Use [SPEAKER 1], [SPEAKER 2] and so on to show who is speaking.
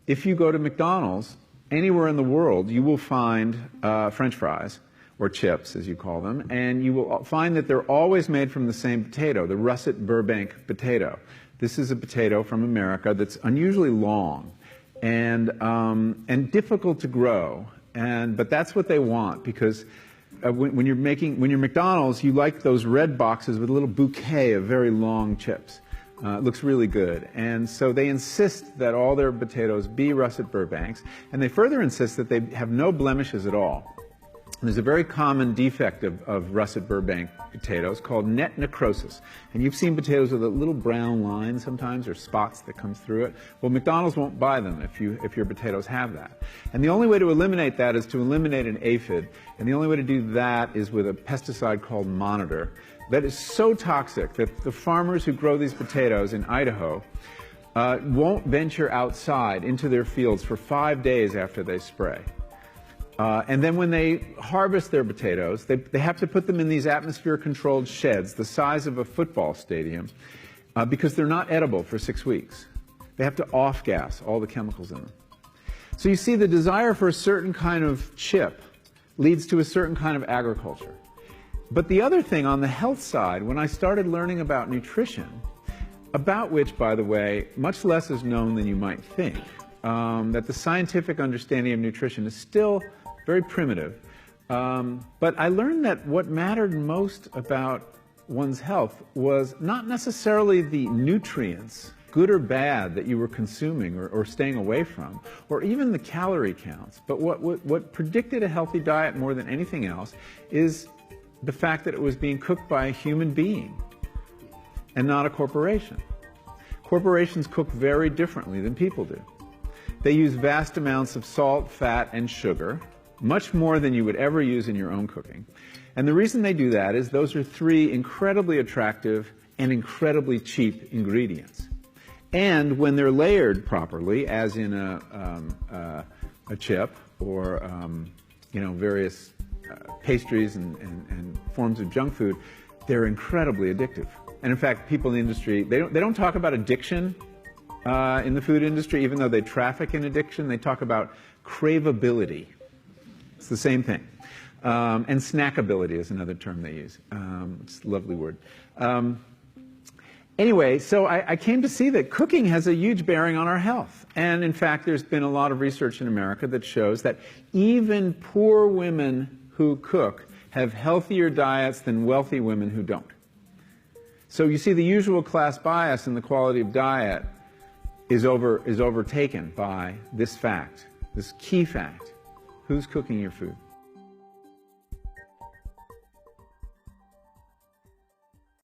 [SPEAKER 1] if you go to McDonald's, anywhere in the world, you will find French fries, or chips, as you call them, and you will find that they're always made from the same potato, the russet Burbank potato. This is a potato from America that's unusually long and difficult to grow, but that's what they want, because when you're McDonald's, you like those red boxes with a little bouquet of very long chips. It looks really good, and so they insist that all their potatoes be russet Burbanks, and they further insist that they have no blemishes at all. There's a very common defect of russet Burbank potatoes called net necrosis. And you've seen potatoes with a little brown line sometimes, or spots that come through it. Well, McDonald's won't buy them if your potatoes have that. And the only way to eliminate that is to eliminate an aphid. And the only way to do that is with a pesticide called Monitor that is so toxic that the farmers who grow these potatoes in Idaho won't venture outside into their fields for 5 days after they spray. And then when they harvest their potatoes, they have to put them in these atmosphere-controlled sheds the size of a football stadium because they're not edible for 6 weeks. They have to off-gas all the chemicals in them. So you see, the desire for a certain kind of chip leads to a certain kind of agriculture. But the other thing on the health side, when I started learning about nutrition, about which, by the way, much less is known than you might think, that the scientific understanding of nutrition is still very primitive. But I learned that what mattered most about one's health was not necessarily the nutrients, good or bad, that you were consuming or staying away from, or even the calorie counts. But what predicted a healthy diet more than anything else is the fact that it was being cooked by a human being and not a corporation. Corporations cook very differently than people do. They use vast amounts of salt, fat, and sugar, much more than you would ever use in your own cooking. And the reason they do that is those are three incredibly attractive and incredibly cheap ingredients. And when they're layered properly, as in a chip or various pastries and forms of junk food, they're incredibly addictive. And in fact, people in the industry, they don't talk about addiction in the food industry, even though they traffic in addiction. They talk about craveability. It's the same thing. And snackability is another term they use. It's a lovely word. Anyway, so I came to see that cooking has a huge bearing on our health. And in fact, there's been a lot of research in America that shows that even poor women who cook have healthier diets than wealthy women who don't. So you see, the usual class bias in the quality of diet is overtaken by this fact, this key fact: who's cooking your food?